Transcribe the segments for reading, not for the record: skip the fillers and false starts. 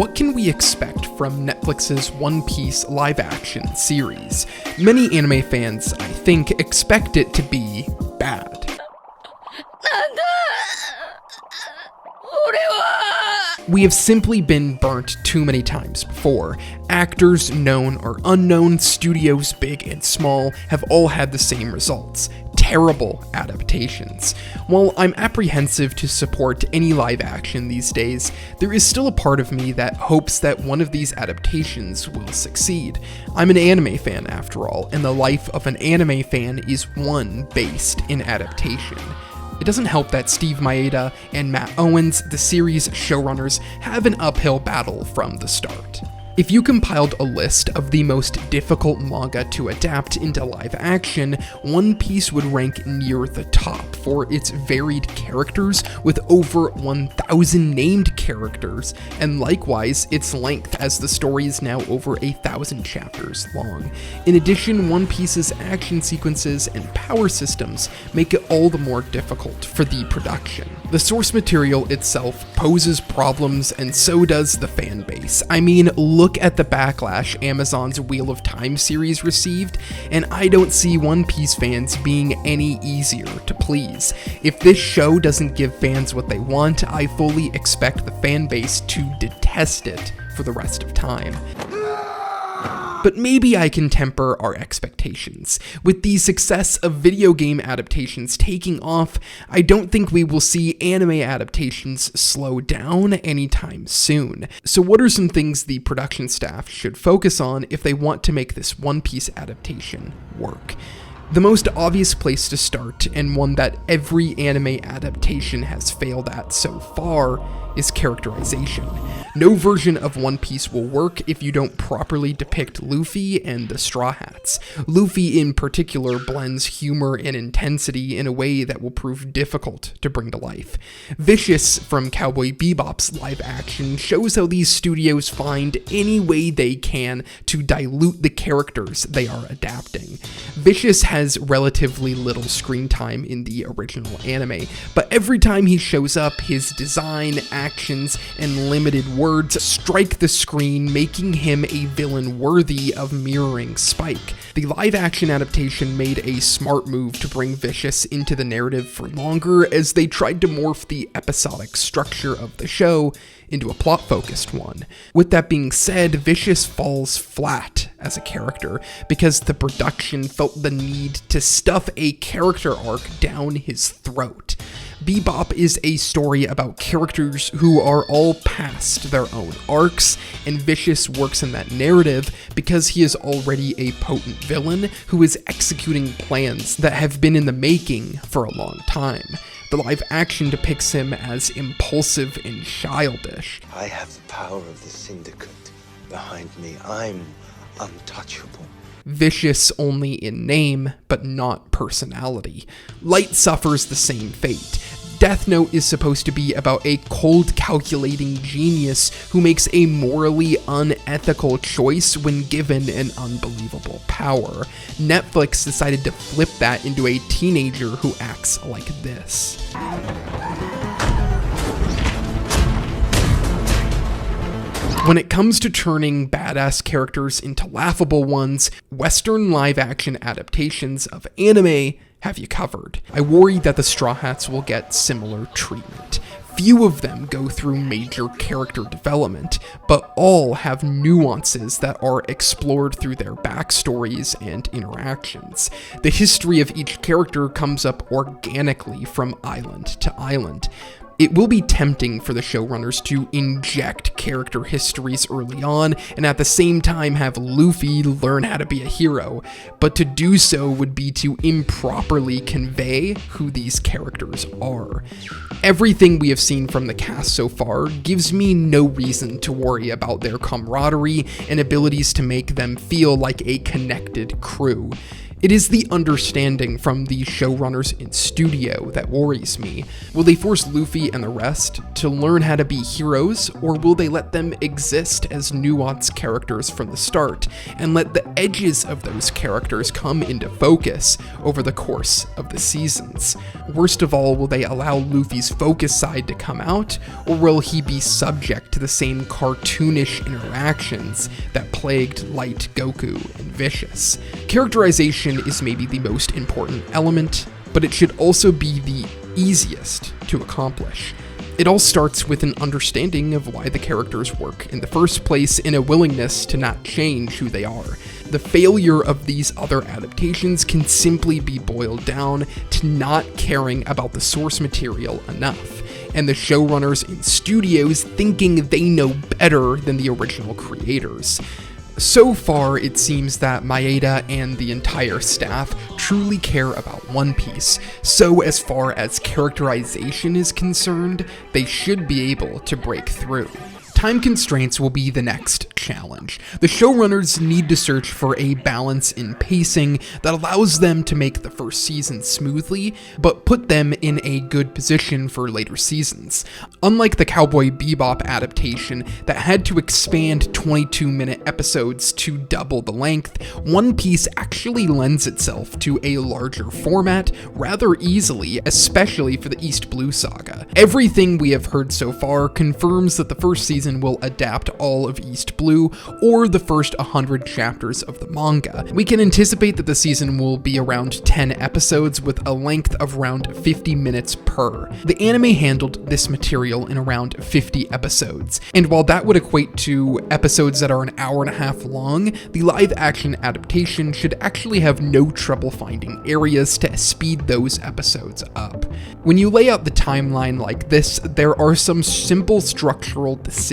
What can we expect from Netflix's One Piece live-action series? Many anime fans, I think, expect it to be bad. We have simply been burnt too many times before. Actors, known or unknown, studios big and small, have all had the same results: terrible adaptations. While I'm apprehensive to support any live action these days, there is still a part of me that hopes that one of these adaptations will succeed. I'm an anime fan after all, and the life of an anime fan is one based in adaptation. It doesn't help that Steve Maeda and Matt Owens, the series showrunners, have an uphill battle from the start. If you compiled a list of the most difficult manga to adapt into live action, One Piece would rank near the top for its varied characters with over 1,000 named characters, and likewise its length, as the story is now over 1,000 chapters long. In addition, One Piece's action sequences and power systems make it all the more difficult for the production. The source material itself poses problems, and so does the fan base. I mean, look at the backlash Amazon's Wheel of Time series received, and I don't see One Piece fans being any easier to please. If this show doesn't give fans what they want, I fully expect the fan base to detest it for the rest of time. But maybe I can temper our expectations. With the success of video game adaptations taking off, I don't think we will see anime adaptations slow down anytime soon. So what are some things the production staff should focus on if they want to make this One Piece adaptation work? The most obvious place to start, and one that every anime adaptation has failed at so far, is characterization. No version of One Piece will work if you don't properly depict Luffy and the Straw Hats. Luffy in particular blends humor and intensity in a way that will prove difficult to bring to life. Vicious from Cowboy Bebop's live action shows how these studios find any way they can to dilute the characters they are adapting. Vicious has relatively little screen time in the original anime, but every time he shows up, his design, actions, and limited words strike the screen, making him a villain worthy of mirroring Spike. The live-action adaptation made a smart move to bring Vicious into the narrative for longer, as they tried to morph the episodic structure of the show into a plot-focused one. With that being said, Vicious falls flat as a character because the production felt the need to stuff a character arc down his throat. Bebop is a story about characters who are all past their own arcs, and Vicious works in that narrative because he is already a potent villain who is executing plans that have been in the making for a long time. The live action depicts him as impulsive and childish. I have the power of the Syndicate behind me. I'm untouchable. Vicious only in name, but not personality. Light suffers the same fate. Death Note is supposed to be about a cold, calculating genius who makes a morally unethical choice when given an unbelievable power. Netflix decided to flip that into a teenager who acts like this. When it comes to turning badass characters into laughable ones, Western live-action adaptations of anime have you covered. I worry that the Straw Hats will get similar treatment. Few of them go through major character development, but all have nuances that are explored through their backstories and interactions. The history of each character comes up organically from island to island. It will be tempting for the showrunners to inject character histories early on and at the same time have Luffy learn how to be a hero, but to do so would be to improperly convey who these characters are. Everything we have seen from the cast so far gives me no reason to worry about their camaraderie and abilities to make them feel like a connected crew. It is the understanding from the showrunners in studio that worries me. Will they force Luffy and the rest to learn how to be heroes, or will they let them exist as nuanced characters from the start, and let the edges of those characters come into focus over the course of the seasons? Worst of all, will they allow Luffy's focus side to come out, or will he be subject to the same cartoonish interactions that plagued Light, Goku, and Vicious? Characterization is maybe the most important element, but it should also be the easiest to accomplish. It all starts with an understanding of why the characters work in the first place and a willingness to not change who they are. The failure of these other adaptations can simply be boiled down to not caring about the source material enough, and the showrunners in studios thinking they know better than the original creators. So far, it seems that Maeda and the entire staff truly care about One Piece, so as far as characterization is concerned, they should be able to break through. Time constraints will be the next challenge. The showrunners need to search for a balance in pacing that allows them to make the first season smoothly, but put them in a good position for later seasons. Unlike the Cowboy Bebop adaptation that had to expand 22-minute episodes to double the length, One Piece actually lends itself to a larger format rather easily, especially for the East Blue Saga. Everything we have heard so far confirms that the first season will adapt all of East Blue, or the first 100 chapters of the manga. We can anticipate that the season will be around 10 episodes with a length of around 50 minutes per. The anime handled this material in around 50 episodes, and while that would equate to episodes that are an hour and a half long, the live-action adaptation should actually have no trouble finding areas to speed those episodes up. When you lay out the timeline like this, there are some simple structural decisions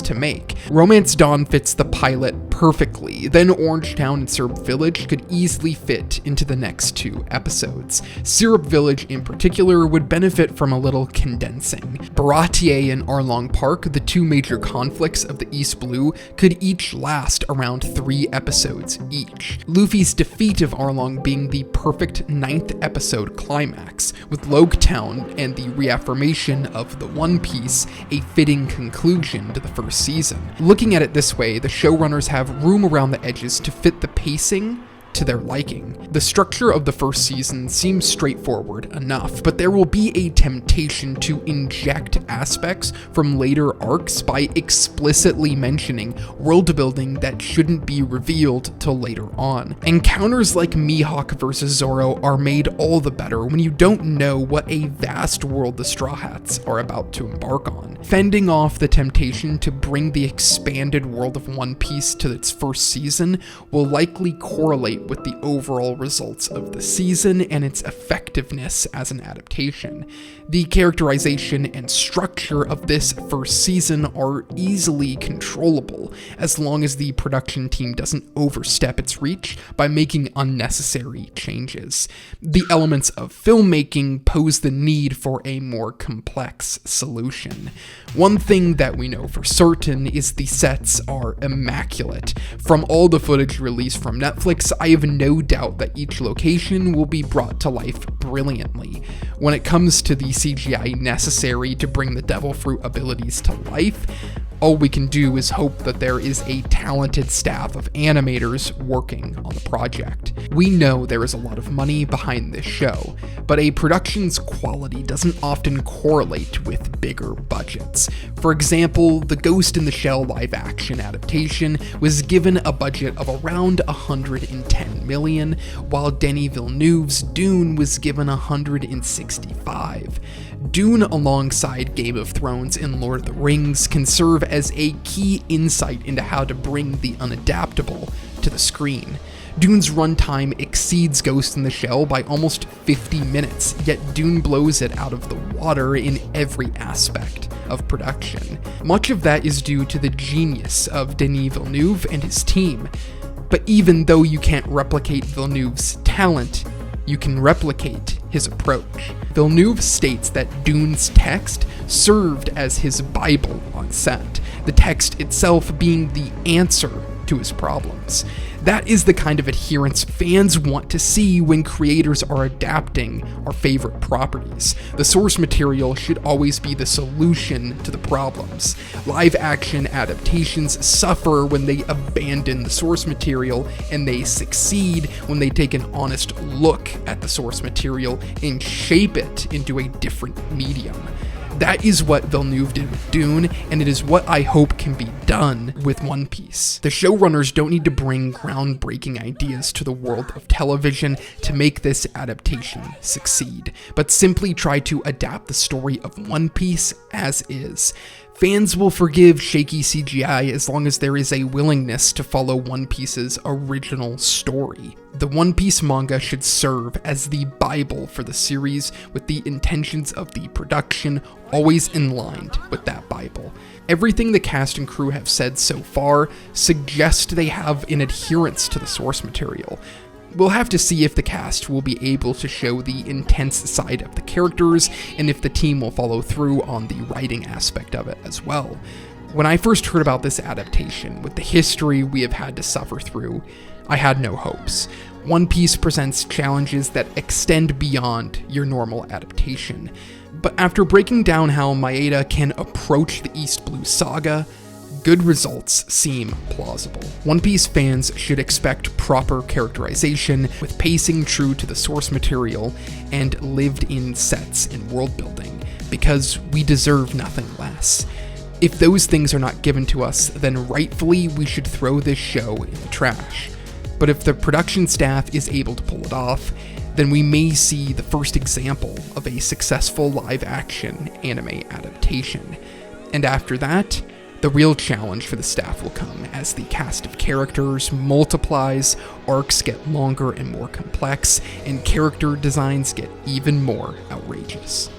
to make. Romance Dawn fits the pilot perfectly, then Orangetown and Syrup Village could easily fit into the next 2 episodes. Syrup Village in particular would benefit from a little condensing. Baratier and Arlong Park, the 2 major conflicts of the East Blue, could each last around 3 episodes each. Luffy's defeat of Arlong being the perfect 9th episode climax, with Loguetown and the reaffirmation of the One Piece a fitting conclusion to the first season. Looking at it this way, the showrunners have room around the edges to fit the pacing to their liking. The structure of the first season seems straightforward enough, but there will be a temptation to inject aspects from later arcs by explicitly mentioning world building that shouldn't be revealed till later on. Encounters like Mihawk vs. Zoro are made all the better when you don't know what a vast world the Straw Hats are about to embark on. Fending off the temptation to bring the expanded world of One Piece to its first season will likely correlate with the overall results of the season and its effectiveness as an adaptation. The characterization and structure of this first season are easily controllable, as long as the production team doesn't overstep its reach by making unnecessary changes. The elements of filmmaking pose the need for a more complex solution. One thing that we know for certain is the sets are immaculate. From all the footage released from Netflix, I have no doubt that each location will be brought to life brilliantly. When it comes to the CGI necessary to bring the Devil Fruit abilities to life, all we can do is hope that there is a talented staff of animators working on the project. We know there is a lot of money behind this show, but a production's quality doesn't often correlate with bigger budgets. For example, the Ghost in the Shell live-action adaptation was given a budget of around $110 million, while Denis Villeneuve's Dune was given $165. Dune, alongside Game of Thrones and Lord of the Rings, can serve as a key insight into how to bring the unadaptable to the screen. Dune's runtime exceeds Ghost in the Shell by almost 50 minutes, yet Dune blows it out of the water in every aspect of production. Much of that is due to the genius of Denis Villeneuve and his team. But even though you can't replicate Villeneuve's talent, you can replicate his approach. Villeneuve states that Dune's text served as his Bible on set, the text itself being the answer to his problems. That is the kind of adherence fans want to see when creators are adapting our favorite properties. The source material should always be the solution to the problems. Live action adaptations suffer when they abandon the source material, and they succeed when they take an honest look at the source material and shape it into a different medium. That is what Villeneuve did with Dune, and it is what I hope can be done with One Piece. The showrunners don't need to bring groundbreaking ideas to the world of television to make this adaptation succeed, but simply try to adapt the story of One Piece as is. Fans will forgive shaky CGI as long as there is a willingness to follow One Piece's original story. The One Piece manga should serve as the Bible for the series, with the intentions of the production always in line with that Bible. Everything the cast and crew have said so far suggests they have an adherence to the source material. We'll have to see if the cast will be able to show the intense side of the characters, and if the team will follow through on the writing aspect of it as well. When I first heard about this adaptation, with the history we have had to suffer through, I had no hopes. One Piece presents challenges that extend beyond your normal adaptation. But after breaking down how Maeda can approach the East Blue Saga, good results seem plausible. One Piece fans should expect proper characterization, with pacing true to the source material and lived-in sets and world building, because we deserve nothing less. If those things are not given to us, then rightfully we should throw this show in the trash. But if the production staff is able to pull it off, then we may see the first example of a successful live-action anime adaptation. And after that, the real challenge for the staff will come as the cast of characters multiplies, arcs get longer and more complex, and character designs get even more outrageous.